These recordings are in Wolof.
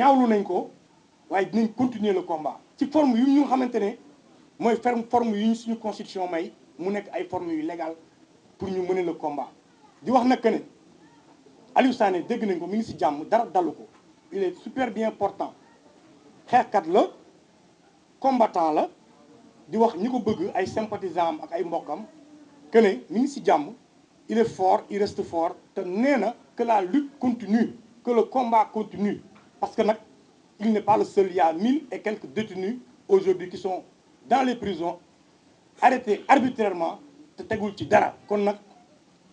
ñaawlu nañ ko waaye dinañ continuer le combat ci forme yu ñu xamante ne mooy forme yu ñu suñu constitution may mu nekk ay formes yu légal pour ñu mener le combat di wax nag que ne Aliou Sané dégg nañ ko mi ngi si jàmm dara dalu ko il est super bien portant xeexkat la combattant la di wax ñi ko bëgg ay sympathisants am ak ay mbokkam que ne mi ngi si jàmm il est fort il reste fort te nee na que la lutte continue que le combat continue parce que nag il n'est pas le seul, il y a 1000 et quelques détenus aujourd'hui qui sont dans les prisons arrêtés arbitrairement te tegul ci dara kon nag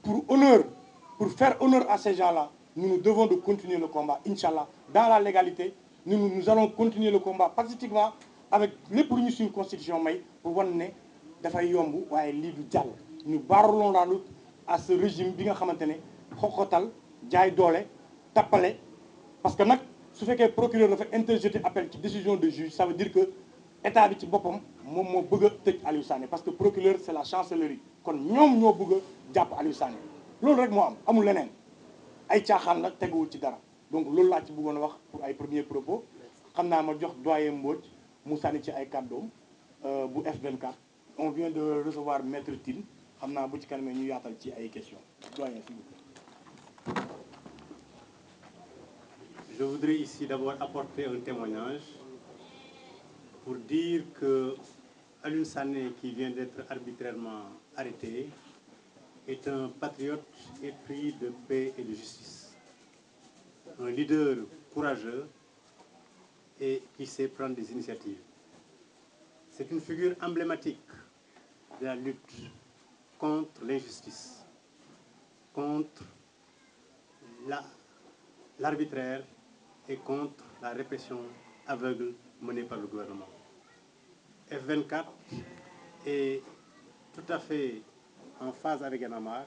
pour faire honneur à ces gens-là nous devons de continuer le combat inchallah dans la légalité nous allons continuer le combat pacifiquement avec lépp lu ñu suñu constitution may pour wan ne dafay yomb waaye lii du jàll nous barrelons la lutte à ce régime bi nga xamante ne xoxotal jaay doole tappale parce que nag su fekkee procureur dafa interjeté appel ci décision de juge ça veut dire que état bi ci boppam moom moo bëgg a tëj Aliou Sané parce que procureur c'est la chancellerie kon ñoom ñoo bëgg a jàpp Aliou Sané loolu rek moo am amul leneen ay caaxaan la teguwul ci dara donc loolu laa ci bëggoon a wax pour ay premiers propos xam naa ma jox doyen Mbodj mu sànni ci ay kàddoom bu F24 on vient de recevoir maître Tine xam naa bu ci kanamee ñu yaatal ci ay questions doyen s'il vous plaît. Je voudrais ici d'abord apporter un témoignage pour dire que Aliou Sané, qui vient d'être arbitrairement arrêté, est un patriote épris de paix et de justice. Un leader courageux et qui sait prendre des initiatives. C'est une figure emblématique de la lutte contre l'injustice, contre l'arbitraire et contre la répression aveugle menée par le gouvernement. F24 est tout à fait en phase avec Y'en a marre,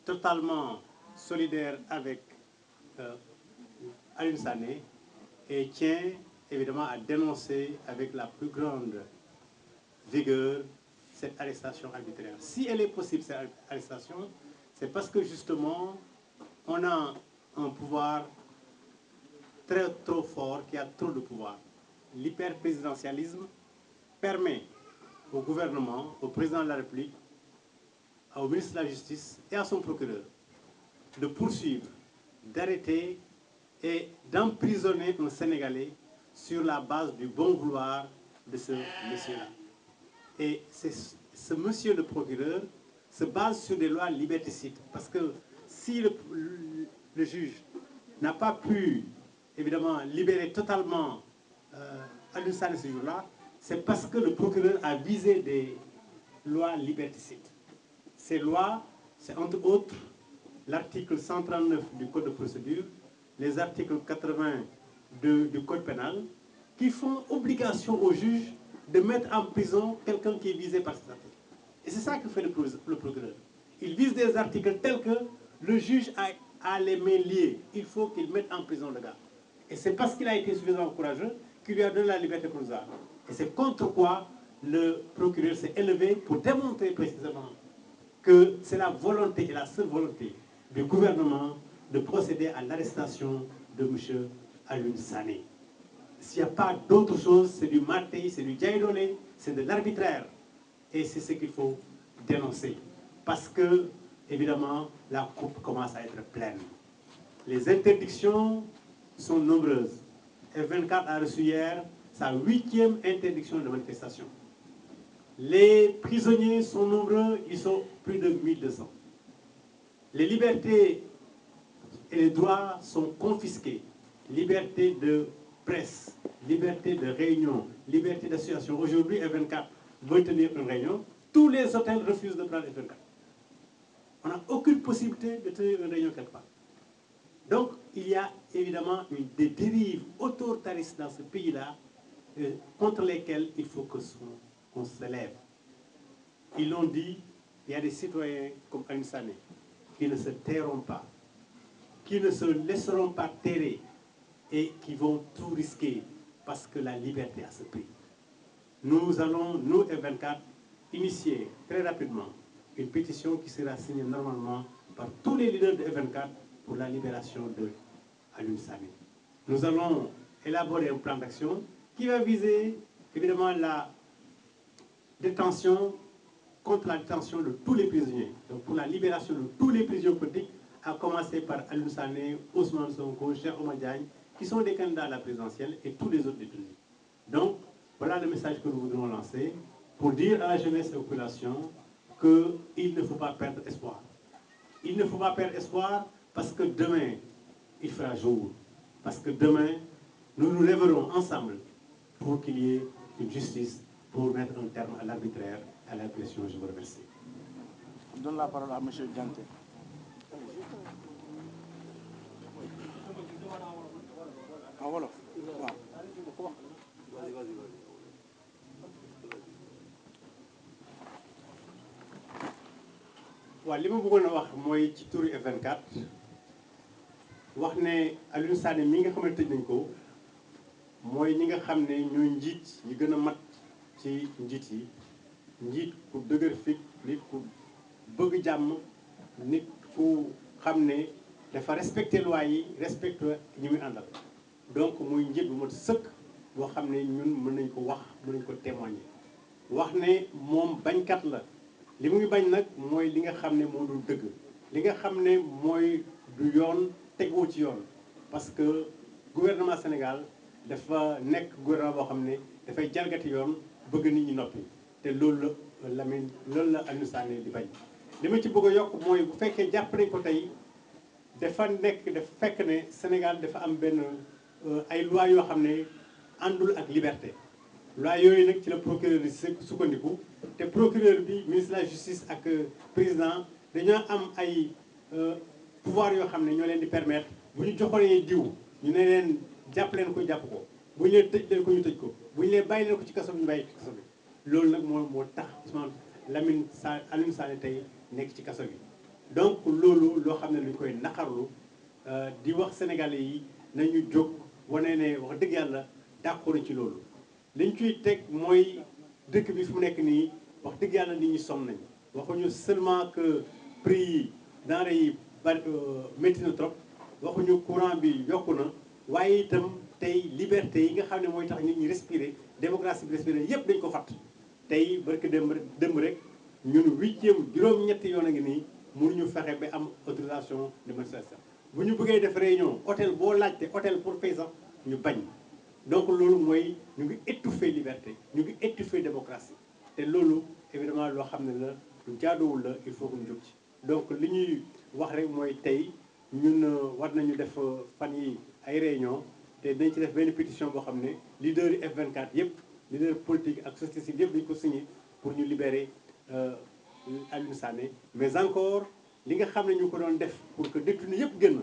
totalement solidaire avec Aliou Sané et tient évidemment à dénoncer avec la plus grande vigueur cette arrestation arbitraire. Si elle est possible, cette arrestation, c'est parce que justement on a un pouvoir trop fort, qui a trop de pouvoir. L'hyperprésidentialisme permet au gouvernement, au président de la République, au ministre de la Justice et à son procureur de poursuivre, d'arrêter et d'emprisonner un Sénégalais sur la base du bon vouloir de ce monsieur-là. Et ce monsieur le procureur se base sur des lois liberticides. Parce que si le juge n'a pas pu évidemment libérer totalement Aliou Sané ce jour-là, c'est parce que le procureur a visé des lois liberticides. Ces lois, c'est entre autres l'article 139 du Code de procédure, les articles 82 du Code pénal, qui font obligation au juge de mettre en prison quelqu'un qui est visé par ces articles. Et c'est ça que fait le procureur. Il vise des articles tels que le juge a les mains liées. Il faut qu'il mette en prison le gars. Et c'est parce qu'il a été suffisamment courageux qu'il lui a donné la liberté provisoire. Et c'est contre quoi le procureur s'est élevé pour démontrer précisément que c'est la volonté et la seule volonté du gouvernement de procéder à l'arrestation de M. Aliou Sané. S'il n'y a pas d'autre chose, c'est du maté, c'est du djaïdolé, c'est de l'arbitraire. Et c'est ce qu'il faut dénoncer. Parce que, évidemment, la coupe commence à être pleine. Les interdictions sont nombreuses. F24 a reçu hier sa 8e interdiction de manifestation. Les prisonniers sont nombreux, ils sont plus de 1200. Les libertés et les droits sont confisqués. Liberté de presse, liberté de réunion, liberté d'association. Aujourd'hui, F24 veut tenir une réunion. Tous les hôtels refusent de prendre F24. On n'a aucune possibilité de tenir une réunion quelque part. Donc, il y a évidemment des dérives autoritaristes dans ce pays-là contre lesquelles il faut qu'on se lève. Ils l'ont dit, il y a des citoyens comme Aliou Sané qui ne se tairont pas, qui ne se laisseront pas terrer et qui vont tout risquer parce que la liberté a ce prix. Nous allons, nous F24, initier très rapidement une pétition qui sera signée normalement par tous les leaders de F24 pour la libération de Aliou Sané. Nous allons élaborer un plan d'action qui va viser évidemment la détention, contre la détention de tous les prisonniers, donc pour la libération de tous les prisonniers politiques, à commencer par Aliou Sané, Ousmane Sonko, Cheikh Oumar Diagne, qui sont des candidats à la présidentielle, et tous les autres détenus. Donc, voilà le message que nous voudrons lancer pour dire à la jeunesse et aux populations qu'il ne faut pas perdre espoir. Il ne faut pas perdre espoir parce que demain, il fera jour. Parce que demain, nous nous lèverons ensemble pour qu'il y ait une justice, pour mettre un terme à l'arbitraire, à la pression. Je vous remercie. Je donne la parole à M. Dianté. Ah, voilà. waaw li ma bëggoon a wax mooy ci turu F24 wax ne Aliou Sané mi nga xam ne tëj nañ ko mooy ñi nga xam ne ñooy njiit yi gën a mat ci njiit yi njiit ku dëgër fit nit ku bëgg jàmm nit ku xam ne dafa respecté loi yi respecté ñi muy àndal donc muy njiit bu mat sëkk boo xam ne ñun mën nañ ko wax mën nañ ko témoigner wax ne moom bañkat la li muy bañ nag mooy li nga xam ne moo dul dëgg li nga xam ne mooy du yoon tegoo ci yoon parce que gouvernement Sénégal dafa nekk gouvernement boo xam ne dafay jalgati yoon bëgg nit ñi noppi te loolu la Lamine loolu la Aliou Sané di bañ li ma ci bëgg a yokk mooy bu fekkee jàpp nañ ko tey dafa fekk ne Sénégal dafa am benn ay loi yoo xam ne àndul ak liberté loi yooyu nag ci la procureur di sukkandiku te procureur bi ministre de la justice ak président dañoo am ay pouvoir yoo xam ne ñoo leen di permettre bu ñu joxoonee diw ñu ne leen jàpp leen ko jàpp ko bu ñu leen tëj leen ko ñu tëj ko bu ñu leen bàyyi leen ko ci kaso bi ñu bàyyi ci kaso bi loolu nag moo tax Aliou Sané tey nekk ci kaso bi donc loolu loo xam ne lu ñu koy naqarlu di wax sénégalais yi nañu jóg wane ne wax dëgg yàlla d'accord ci loolu liñ ciy teg mooy dëkk bi fu mu nekk nii wax dëgg yàlla nit ñi sonn nañ waxuñu seulement que prix yi denrées yi bari métti na trop waxuñu courant bi yokku na waaye itam tey liberté yi nga xam ne mooy tax nit ñi respirer démocratie bi respirer yépp dañ ko fatt tey barke démb rek ñun 8e juróom-ñetti yoon a ngi nii mënuñu fexe ba am autorisation de manifestation bu ñu bëggee def réunion hôtel boo laajte hôtel pour fay sax ñu bañ donc loolu mooy ñu ngi étouffer liberté ñu ngi étouffer démocratie te loolu évidemment loo xam ne la lu jaaduwul la il faut que ñu jóg ci donc li ñuy wax rek mooy tey ñun war nañu def fan yi ay réunion te dañ ci def benn pétition boo xam ne leader yi F24 yëpp leader politique ak société civile yëpp dañu ko signé pour ñu libérer Aliou Sané mais encore li nga xam ne ñu ko doon def pour que détenu yëpp génn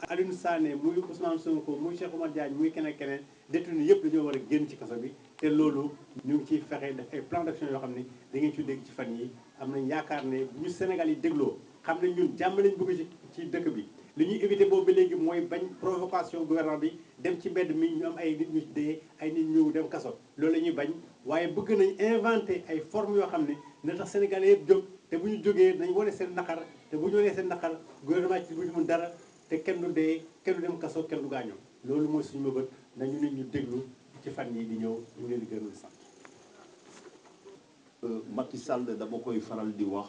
Aliou Sané muy Ousmane Sonko muy Cheikh Oumar Diagne muy keneen détenu yëpp dañoo war a génn ci kaso bi te loolu ñu ngi ciy fexe def ay plan d'action yoo xam ne da ngeen ci dégg ci fan yi am nañ yaakaar ne bu ñu Sénégal yi dégloo xam ne ñun jàmm lañ bëgg ci dëkk bi li ñuy éviter boobu ba léegi mooy bañ provocation gouvernement bi dem ci mbedd mi ñu am ay nit ñu dee ay nit ñu dem kaso loolu la ñuy bañ waaye bëgg nañ inventer ay formes yoo xam ne na tax Sénégalais yëpp jóg te bu ñu jógee nañ wane seen naqar te bu ñu wanee seen naqar gouvernement ci bu ñu mun dara te kenn du dee kenn du dem kaso kenn du gaañoo loolu mooy suñu mëbët nañu nit ñu déglu ci fan yi di ñëw ñu leen di gërëm sant. Macky Sall dama koy faral di wax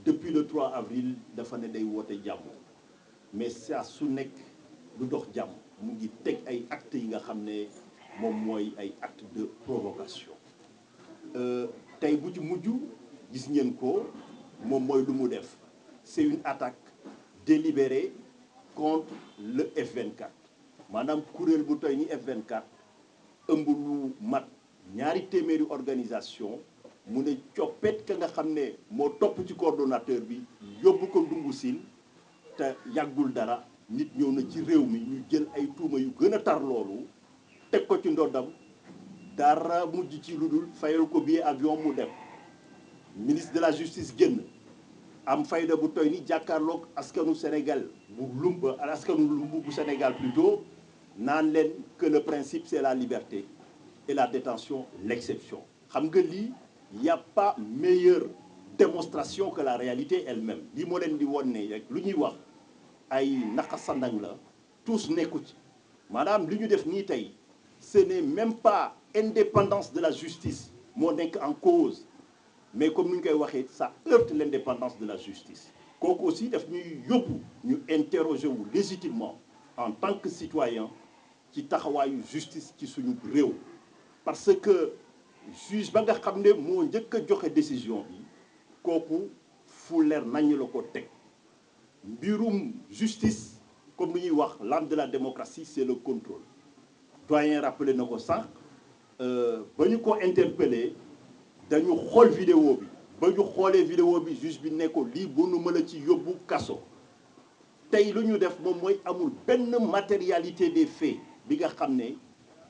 depuis le 3 avril dafa ne day woote jàmm mais saa su nekk du dox jàmm mu ngi teg ay actes yi nga xam ne moom mooy ay actes de provocation tey bu ci mujj gis ngeen ko moom mooy lu mu def c'est une attaque délibérée contre le F24 maanaam kuréel bu toy ni F24 ëmb lu mat ñaari téeméeri organisation mu ne coppet ka nga xam ne moo topp ci coordonnateur bi yóbbu ko Ndungu Siin te yàggul dara nit ñëw na ci réew mi ñu jël ay tuuma yu gën a tar loolu teg ko ci ndoddam dara mujj ci lu dul fayal ko billet avion mu dem ministre de la justice génn am fayda bu toy ni jàkkaarloog askanu Sénégal askanu lumb bu Sénégal plutôt naan leen que le principe c'est la liberté et la détention l'exception xam nga lii y a pas meilleure démonstration que la réalité elle-même lii moo leen di won ne rek lu ñuy wax ay naqa sandang la tous nekku ci maanaam li ñu def nii tey ce n'est même pas indépendance de la justice moo nekk en cause mais comme ni ñu koy waxee ça heurte l'indépendance de la justice kooku aussi daf ñuy yóbbu ñu interroger wu légitimement en tant que citoyen ci taxawaayu justice ci suñu réew parce que juge ba nga xam ne moo njëkk a joxe décision bi kooku fu leer nañu la ko teg mbirum justice comme ni ñuy wax l'âme de la démocratie c'est le contrôle doyen rappelé na ko sànq ba ñu ko interpellé dañu xool vidéo bi ba ñu xoolee vidéo bi juge bi ne ko lii bu nu mën a ci yóbbu kaso tey lu ñu def moom mooy amul benn matérialité des faits bi nga xam ne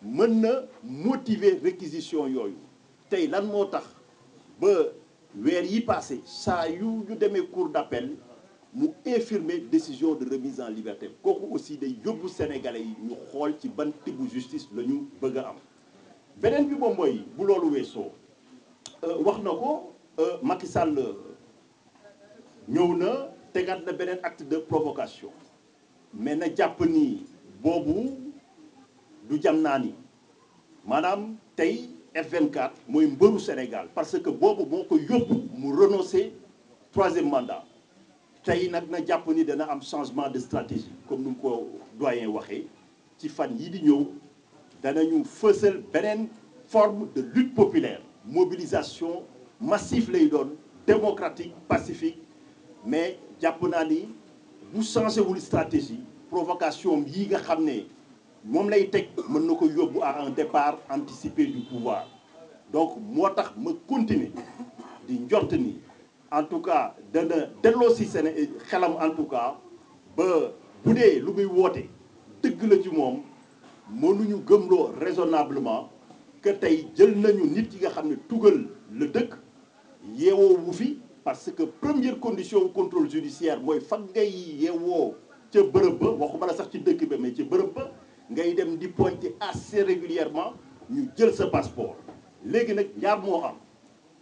mën na motiver réquisition yooyu tey lan moo tax ba weer yi passé saa yu ñu demee cour d'appel mu infirmer décision de remise en liberté kooku aussi day yóbbu sénégalais yi ñu xool ci ban tibu justice la ñu bëgg a am beneen bi moom mooy bu loolu weesoo wax na ko Macky Sall ñëw na tegaat na beneen acte de provocation mais na jàpp ni boobu du jam naa ni maanaam tey F24 mooy mbëru Sénégal parce que boobu moo ko yóbbu mu renoncer troisième mandat tey nag na jàpp ni dana am changement de stratégie comme nu mu ko doyen waxee ci fan yii di ñëw danañu fësal beneen forme de lutte populaire mobilisation massive lay doon démocratique pacifique mais jàpp naa ni bu changé wul stratégie provocation yi nga xam ne moom lay teg mën na ko yóbbu à un départ anticipé du pouvoir donc moo tax ma continuer di njort ni en tout cas dana delloo si seen xelam en tout cas ba bu dee lu muy woote dëgg la ci moom mënuñu gëmloo raisonnablement que tey jël nañu nit yi nga xam ne tugal la dëkk yeewoo wu fi parce que première condition wu contrôle judiciaire mooy fan ngay yeewoo ca bërëb ba waxuma la sax ci dëkk ba mais ci bërëb ba ngay dem di pointer assez régulièrement ñu jël sa passeport léegi nag ñaar moo am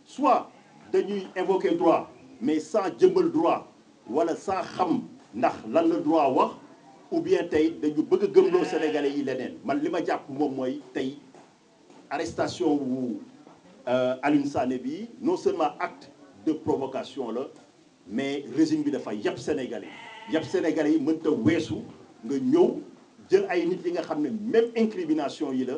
soit dañuy invoquer droit mais sans jëmmal droit wala sans xam ndax lan la droit wax ou bien tey dañu bëgg a gëmloo sénégalais yi leneen man li ma jàpp moom mooy tey arrestation wu Alioune Sané bi non seulement acte de provocation la mais régime bi dafa yàpp sénégalais yi mënta weesu nga ñëw jël ay nit yi nga xam ne même incrimination yi la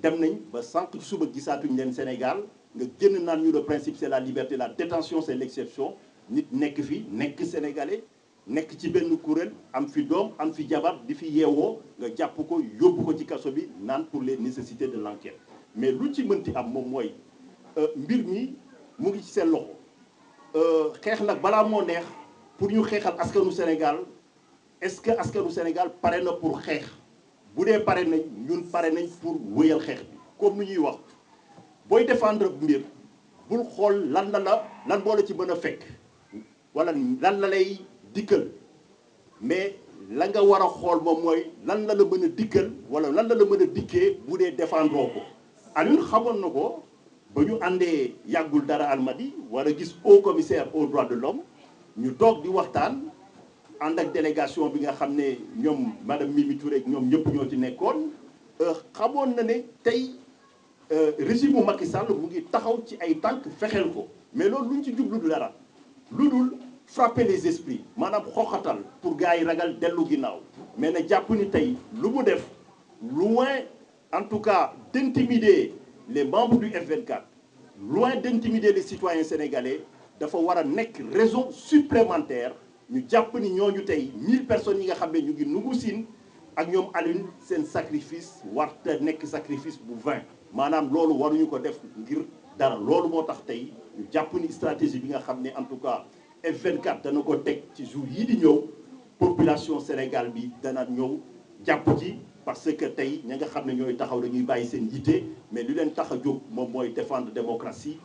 dem nañ ba sànq ci suba gisaatuñ leen Sénégal nga génn naan ñu le principe c'est la liberté la détention c'est l'exception nit nekk fi nekk sénégalais nekk ci benn kuréel am fi doom am fi jabar di fi yeewoo nga jàpp ko yóbbu ko ci kaso bi naan pour les nécessités de l'enquête mais lu ci mënti am moom mooy mbir mi mu ngi ci seen loxo xeex nag balaa moo neex pour ñu xeexal askanu Sénégal est-ce que askanu Sénégal pare na pour xeex bu dee pare nañ ñun pare nañ pour wëyal xeex bi comme ni ñuy wax booy défendre mbir bul xool lan moo la ci mën a fekk wala lan la lay dikkal mais la nga war a xool moom mooy lan la mën a dikkal wala lan la mën a dikkee bu dee défendre ko Alioune xamoon na ko ba ñu àndee yàggul dara Almadies war a gis haut commissaire aux droits de l'homme ñu toog di waxtaan ànd ak délégation bi nga xam ne ñoom madame Mimi Touré ak ñoom ñëpp ñoo ci nekkoon xamoon na ne tey régime mu Macky Sall mu ngi taxaw ci ay tànk fexeel ko mais loolu lu ñu ci jublu du dara lu dul frapper les esprits maanaam xoxatal pour gars yi ragal dellu ginnaaw mais na jàpp ni tey lu mu def loin en tout cas d'intimider les membres du F24 loin d'intimider les citoyens sénégalais dafa war a nekk raison supplémentaire ñu jàpp ni ñooñu tey 1000 personnes yi nga xam ne ñu ngi nungu siin ak ñoom Alioune seen sacrifice warta nekk sacrifice bu vain maanaam loolu waruñu ko def ngir dara loolu moo tax tey ñu jàpp ni stratégie bi nga xam ne en tout cas F24 dana ko teg ci jour yii di ñëw population Sénégal bi dana ñëw jàpp ci parce que tey ña nga xam ne ñooy taxaw dañuy bàyyi seen yitte mais li leen tax a jóg moom mooy défendre démocratie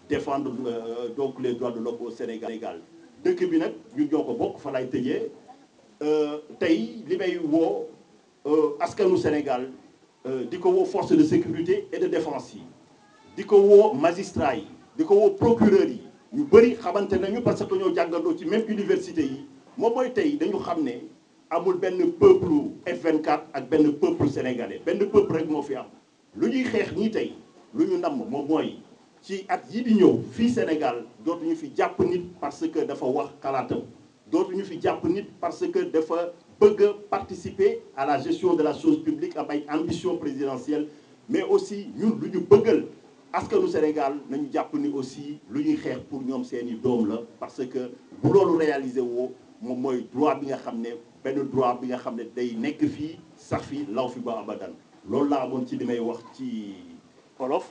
défendre donc les droits de l'homme au Sénégal dëkk bi nag ñun ñoo ko bokk fa lay tëjee tey li may woo askanu Sénégal di ko woo force de sécurité et de défense yi di ko woo magistrat yi di ko woo procureur yi ñu bëri xamante nañu parce que ñoo jàngandoo ci même université yi moom mooy tey dañu xam ne amul benn peuple F24 ak benn peuple sénégalais benn peuple rek moo fi am lu ñuy xeex nii tey lu ñu namm moom mooy ci at yi di ñëw fii Sénégal dootuñu fi jàpp nit parce que dafa wax xalaatam dootuñu fi jàpp nit parce que dafa bëgg participer à la gestion de la chose publique am ay ambition présidentielle mais aussi ñun lu ñu bëggal askanu Sénégal nañu jàpp ni aussi lu ñuy xeex pour ñoom seeni doom la parce que bu loolu réaliser woo moom mooy droit bi nga xam ne benn droit bi nga xam ne day nekk fii sax fi law fi ba abadan loolu laa amoon ci li may wax ci wolof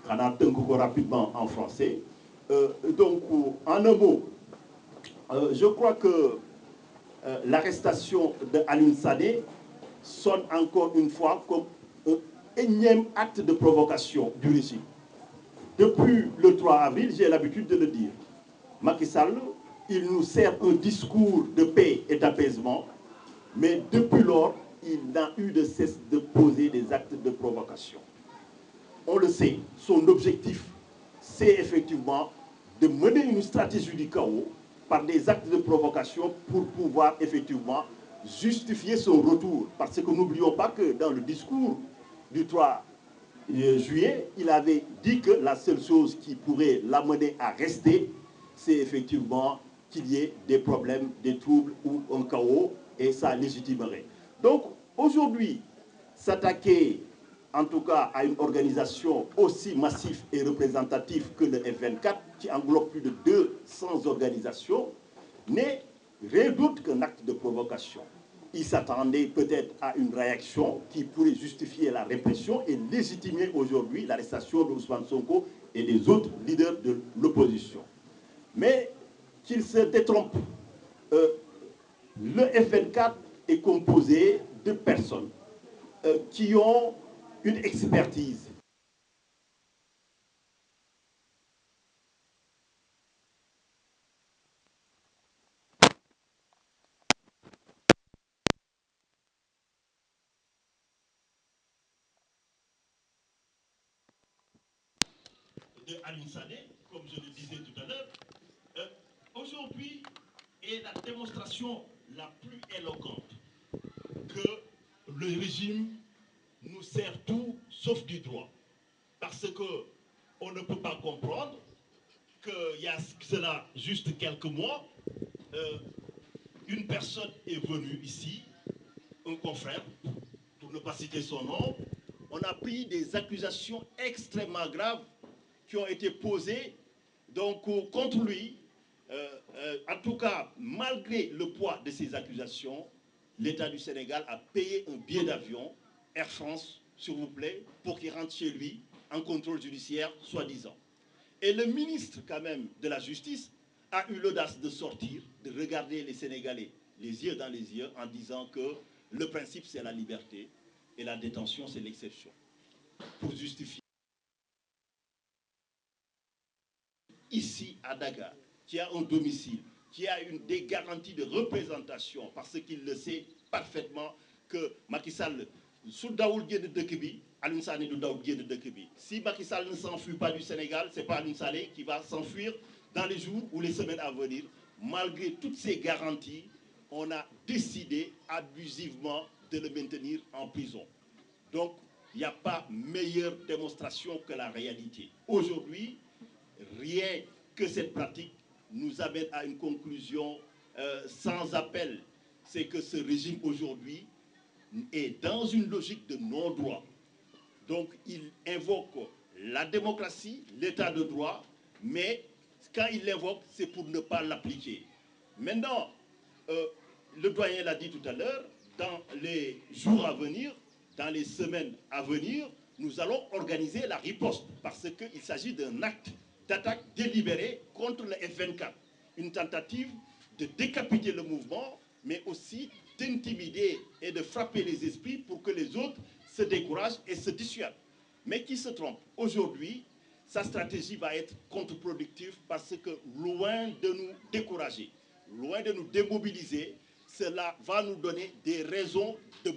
xanaa tënk ko rapidement en français donc en un mot je crois que l'arrestation de Alioune Sané sonne encore une fois comme un énième acte de provocation du régime. Depuis le 3 avril, j'ai l'habitude de le dire, Macky Sall, il nous sert un discours de paix et d'apaisement, mais depuis lors, il n'a eu de cesse de poser des actes de provocation. On le sait, son objectif, c'est effectivement de mener une stratégie du chaos par des actes de provocation pour pouvoir effectivement justifier son retour. Parce que n'oublions pas que dans le discours du 3 juillet, il avait dit que la seule chose qui pourrait l'amener à rester, c'est effectivement qu'il y ait des problèmes, des troubles ou un chaos, et ça légitimerait. Donc aujourd'hui, s'attaquer en tout cas à une organisation aussi massive et représentative que le F24, qui englobe plus de 200 organisations, n'est rien d'autre qu'un acte de provocation. Il s'attendait peut-être à une réaction qui pourrait justifier la répression et légitimer aujourd'hui l'arrestation de Ousmane Sonko et des autres leaders de l'opposition. Mais qu'il se détrompe, le F24 est composé de personnes qui ont une expertise. De Alioune Sané, comme je le disais tout à l'heure, aujourd'hui est la démonstration la plus éloquente que le régime nous sert tout sauf du droit. Parce qu'on ne peut pas comprendre qu'il y a cela juste quelques mois, une personne est venue ici, un confrère, pour ne pas citer son nom, on a pris des accusations extrêmement graves qui ont été posées donc, contre lui. En tout cas, malgré le poids de ces accusations, l'État du Sénégal a payé un billet d'avion, Air France, s'il vous plaît, pour qu'il rentre chez lui en contrôle judiciaire, soi-disant. Et le ministre, quand même, de la Justice a eu l'audace de sortir, de regarder les Sénégalais les yeux dans les yeux en disant que le principe, c'est la liberté et la détention, c'est l'exception. Pour justifier. Ici, à Dakar, qui a un domicile, qui a des garanties de représentation, parce qu'il le sait parfaitement que Macky Sall, sous Daoul Guèye de Kébi, Alioune Sané du Daoul Guèye de Kébi. Si Macky Sall ne s'enfuit pas du Sénégal, ce n'est pas Alioune Sané qui va s'enfuir dans les jours ou les semaines à venir. Malgré toutes ces garanties, on a décidé abusivement de le maintenir en prison. Donc, il n'y a pas meilleure démonstration que la réalité. Aujourd'hui, rien que cette pratique nous amène à une conclusion sans appel. C'est que ce régime aujourd'hui est dans une logique de non-droit. Donc il invoque la démocratie, l'état de droit, mais quand il l'invoque, c'est pour ne pas l'appliquer. Maintenant, le doyen l'a dit tout à l'heure, dans les jours à venir, dans les semaines à venir, nous allons organiser la riposte parce qu'il s'agit d'un acte d'attaque délibérée contre le F24. Une tentative de décapiter le mouvement, mais aussi d'intimider et de frapper les esprits pour que les autres se découragent et se dissuadent. Mais qui se trompe? Aujourd'hui, sa stratégie va être contre-productive parce que loin de nous décourager, loin de nous démobiliser, cela va nous donner des raisons de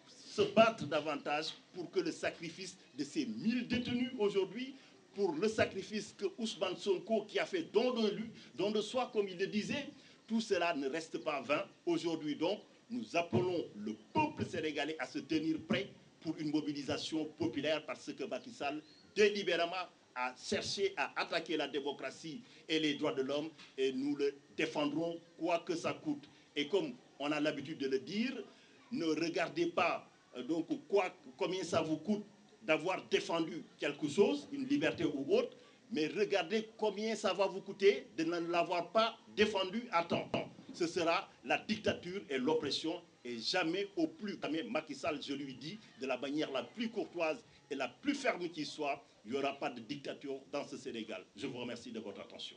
se battre davantage pour que le sacrifice de ces 1000 détenus aujourd'hui, pour le sacrifice que Ousmane Sonko, qui a fait don de soi, comme il le disait, tout cela ne reste pas vain. Aujourd'hui donc, nous appelons le peuple sénégalais à se tenir prêt pour une mobilisation populaire parce que Macky Sall, délibérément, a cherché à attaquer la démocratie et les droits de l'homme et nous le défendrons quoi que ça coûte. Et comme on a l'habitude de le dire, ne regardez pas combien ça vous coûte d'avoir défendu quelque chose, une liberté ou autre, mais regardez combien ça va vous coûter de ne l'avoir pas défendu à temps. Ce sera la dictature et l'oppression et jamais au plus, jamais Macky Sall, je lui dis, de la manière la plus courtoise et la plus ferme qui soit, il n'y aura pas de dictature dans ce Sénégal. Je vous remercie de votre attention.